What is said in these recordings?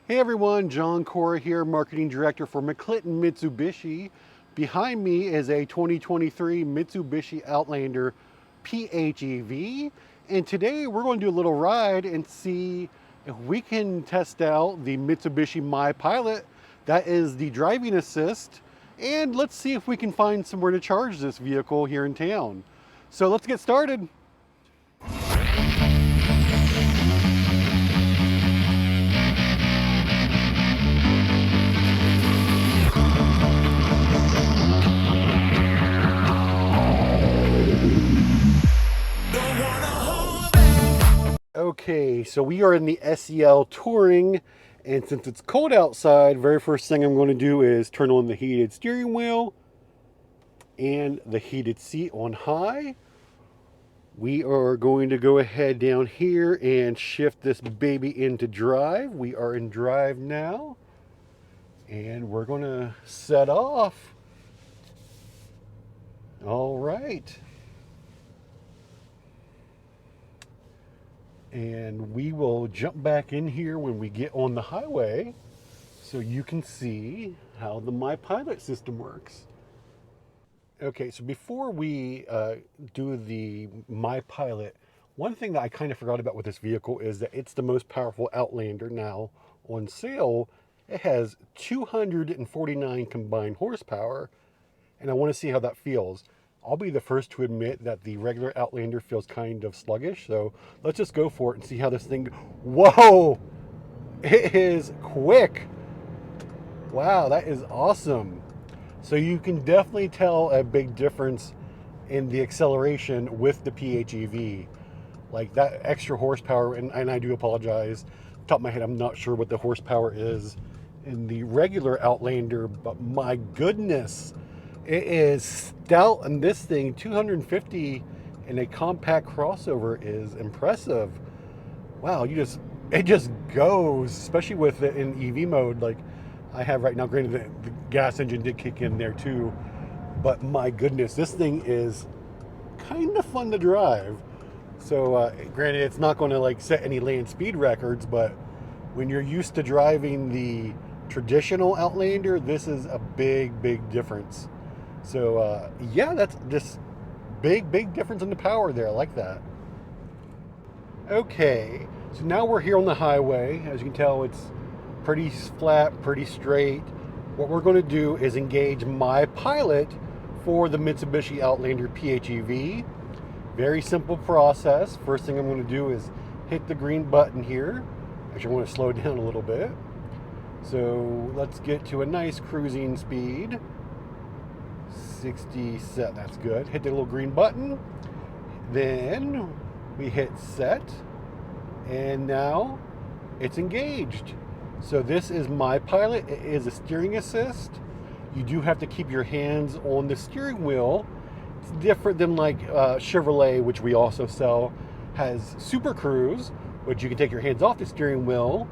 Hey everyone, John Cora here, Marketing Director for McClinton Mitsubishi. Behind me is a 2023 Mitsubishi Outlander PHEV. And today we're going to do a little ride and see if we can test out the Mitsubishi My Pilot. That is the driving assist. And let's see if we can find somewhere to charge this vehicle here in town. So let's get started. Okay, so we are in the SEL Touring, and since it's cold outside, very first thing I'm going to do is turn on the heated steering wheel and the heated seat on high. We are going to go ahead down here and shift this baby into drive. We are in drive now, and we're going to set off. All right. And we will jump back in here when we get on the highway so you can see how the My Pilot system works. Okay, so before we do the My Pilot, one thing that I kind of forgot about with this vehicle is that it's the most powerful Outlander now on sale. It has 249 combined horsepower, and I want to see how that feels. I'll be the first to admit that the regular Outlander feels kind of sluggish, so let's just go for it and see how this thing... Whoa! It is quick! Wow, that is awesome. So you can definitely tell a big difference in the acceleration with the PHEV. Like that extra horsepower, and I do apologize, top of my head, I'm not sure what the horsepower is in the regular Outlander, but my goodness, it is stout, and this thing, 250 in a compact crossover is impressive. Wow, it just goes, especially with it in EV mode like I have right now. Granted, the gas engine did kick in there too, but my goodness, this thing is kind of fun to drive. So granted, it's not going to like set any land speed records, but when you're used to driving the traditional Outlander, this is a big difference. So yeah, that's this big difference in the power there. I like that. Okay, so now we're here on the highway. As you can tell, it's pretty flat, pretty straight. What we're going to do is engage My Pilot for the Mitsubishi Outlander PHEV. Very simple process. First thing I'm going to do is hit the green button here. Actually, I want to slow down a little bit. So let's get to a nice cruising speed. 60 set, that's good. Hit the little green button. Then we hit set. And now it's engaged. So this is My Pilot. It is a steering assist. You do have to keep your hands on the steering wheel. It's different than like Chevrolet, which we also sell, has Super Cruise, which you can take your hands off the steering wheel.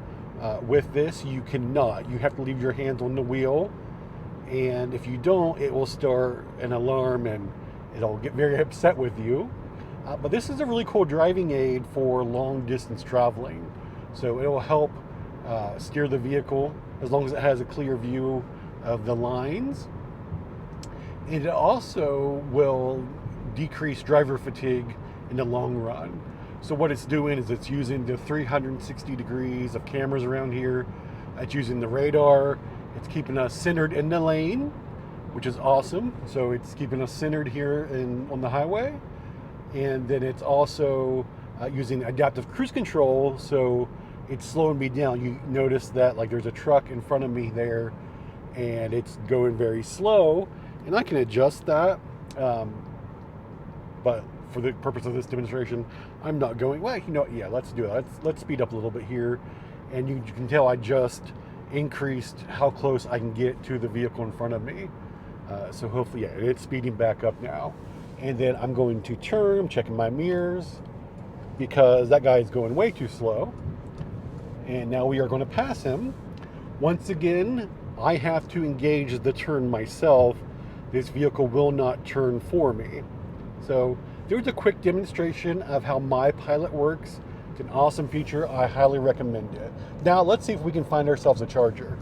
With this, you cannot. You have to leave your hands on the wheel. And if you don't, it will start an alarm and it'll get very upset with you. But this is a really cool driving aid for long distance traveling. So it will help steer the vehicle as long as it has a clear view of the lines. And it also will decrease driver fatigue in the long run. So what it's doing is it's using the 360 degrees of cameras around here. It's using the radar. It's keeping us centered in the lane, which is awesome. So it's keeping us centered here on the highway. And then it's also using adaptive cruise control, so it's slowing me down. You notice that like there's a truck in front of me there, and it's going very slow, and I can adjust that. But for the purpose of this demonstration, I'm not going, well, yeah, let's do it. Let's speed up a little bit here. And you can tell I just increased how close I can get to the vehicle in front of me. So hopefully, yeah, it's speeding back up now. And then I'm going to turn, I'm checking my mirrors because that guy is going way too slow. And now we are going to pass him. Once again, I have to engage the turn myself. This vehicle will not turn for me. So there's a quick demonstration of how My Pilot works It's an awesome feature. I highly recommend it. Now let's see if we can find ourselves a charger.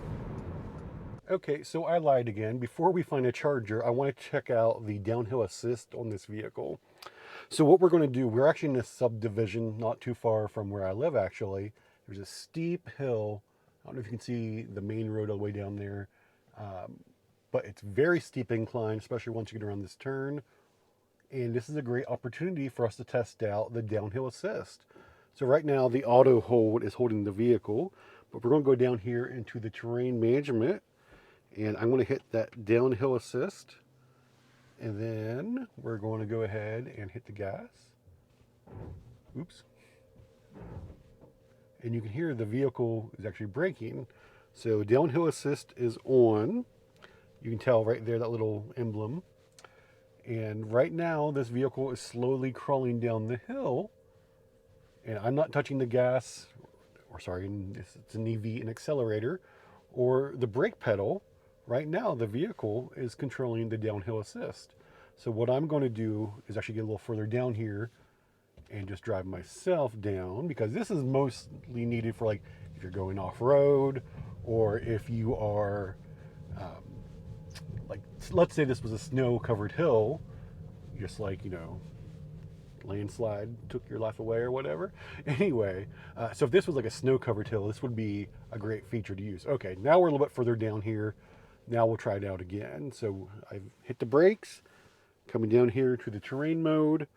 Okay, so I lied again. Before we find a charger, I want to check out the downhill assist on this vehicle. So what we're going to do, we're actually in a subdivision not too far from where I live actually. There's a steep hill. I don't know if you can see the main road all the way down there. But it's very steep incline, especially once you get around this turn. And this is a great opportunity for us to test out the downhill assist. So right now the auto hold is holding the vehicle, but we're going to go down here into the terrain management, and I'm going to hit that downhill assist, and then we're going to go ahead and hit the gas. Oops. And you can hear the vehicle is actually braking. So downhill assist is on. You can tell right there, that little emblem. And right now, this vehicle is slowly crawling down the hill. And I'm not touching the gas, or sorry, it's an EV, an accelerator, or the brake pedal. Right now, the vehicle is controlling the downhill assist. So what I'm going to do is actually get a little further down here and just drive myself down, because this is mostly needed for, like, if you're going off-road, or if you are, like, let's say this was a snow-covered hill, just like, you know, landslide took your life away or whatever. Anyway, so if this was like a snow-covered hill, this would be a great feature to use. Okay, now we're a little bit further down here. Now we'll try it out again. So I've hit the brakes, coming down here to the terrain mode,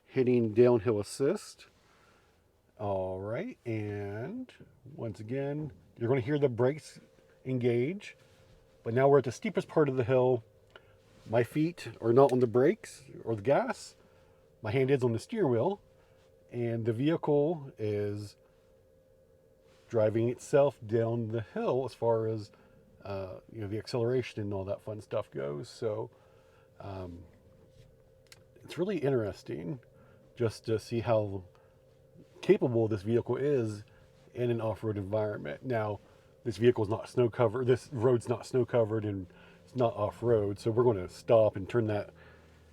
hitting downhill assist. All right, and once again, you're going to hear the brakes engage. But now we're at the steepest part of the hill. My feet are not on the brakes or the gas. My hand is on the steering wheel, and the vehicle is driving itself down the hill as far as you know, the acceleration and all that fun stuff goes. So it's really interesting just to see how capable this vehicle is in an off-road environment. Now, this vehicle is not snow covered. This road's not snow covered, and it's not off-road. So we're going to stop and turn that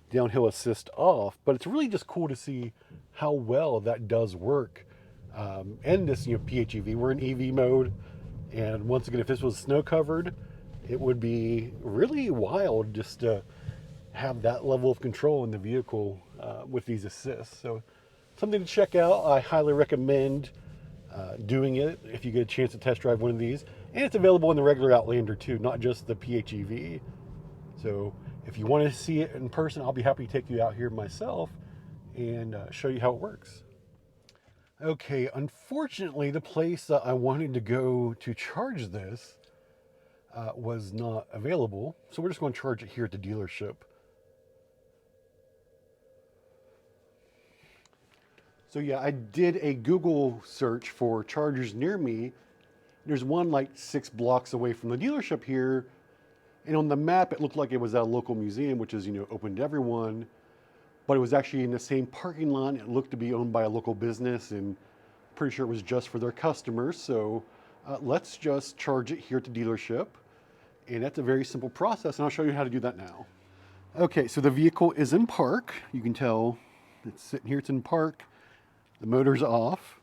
downhill assist off. But it's really just cool to see how well that does work. And this, you know, PHEV, we're in EV mode. And once again, if this was snow covered, it would be really wild just to have that level of control in the vehicle with these assists. So something to check out. I highly recommend doing it if you get a chance to test drive one of these. And it's available in the regular Outlander too, not just the PHEV. So if you want to see it in person, I'll be happy to take you out here myself and show you how it works. Okay, unfortunately, the place that I wanted to go to charge this was not available. So we're just going to charge it here at the dealership. So yeah, I did a Google search for chargers near me. There's one like 6 blocks away from the dealership here. And on the map, it looked like it was at a local museum, which is, you know, open to everyone. But it was actually in the same parking lot. It looked to be owned by a local business, and pretty sure it was just for their customers. So let's just charge it here at the dealership. And that's a very simple process, and I'll show you how to do that now. Okay, so the vehicle is in park. You can tell it's sitting here, it's in park. The motor's off,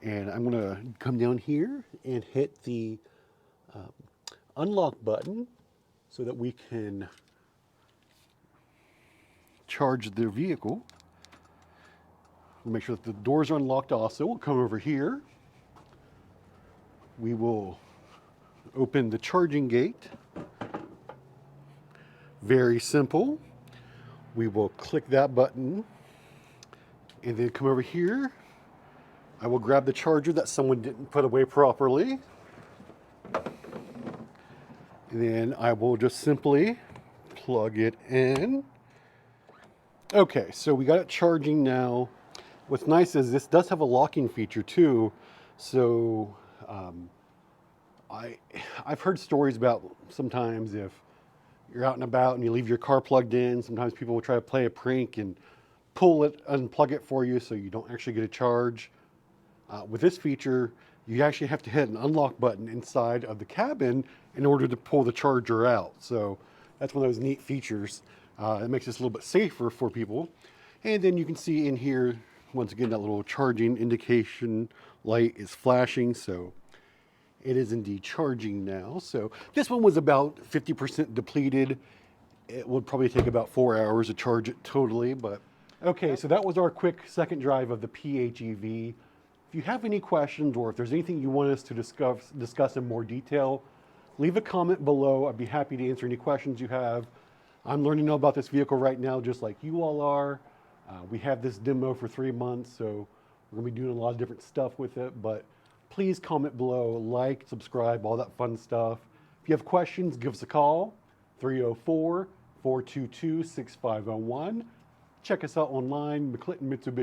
and I'm gonna come down here and hit the unlock button so that we can charge the vehicle. We'll make sure that the doors are unlocked also. We'll come over here. We will open the charging gate. Very simple. We will click that button and then come over here. I will grab the charger that someone didn't put away properly. And then I will just simply plug it in. Okay, so we got it charging now. What's nice is this does have a locking feature too. So I've heard stories about sometimes if you're out and about and you leave your car plugged in, sometimes people will try to play a prank and pull it, unplug it for you so you don't actually get a charge. With this feature, you actually have to hit an unlock button inside of the cabin in order to pull the charger out. So that's one of those neat features. It makes this a little bit safer for people. And then you can see in here, Once again, that little charging indication light is flashing, so it is indeed charging now. So this one was about 50% depleted. It would probably take about 4 hours to charge it totally, but okay, so that was our quick second drive of the PHEV. If you have any questions or if there's anything you want us to discuss in more detail, leave a comment below. I'd be happy to answer any questions you have. I'm learning about this vehicle right now, just like you all are. We have this demo for 3 months, so we're gonna be doing a lot of different stuff with it, but please comment below, like, subscribe, all that fun stuff. If you have questions, give us a call, 304-422-6501. Check us out online, McClinton Mitsubishi.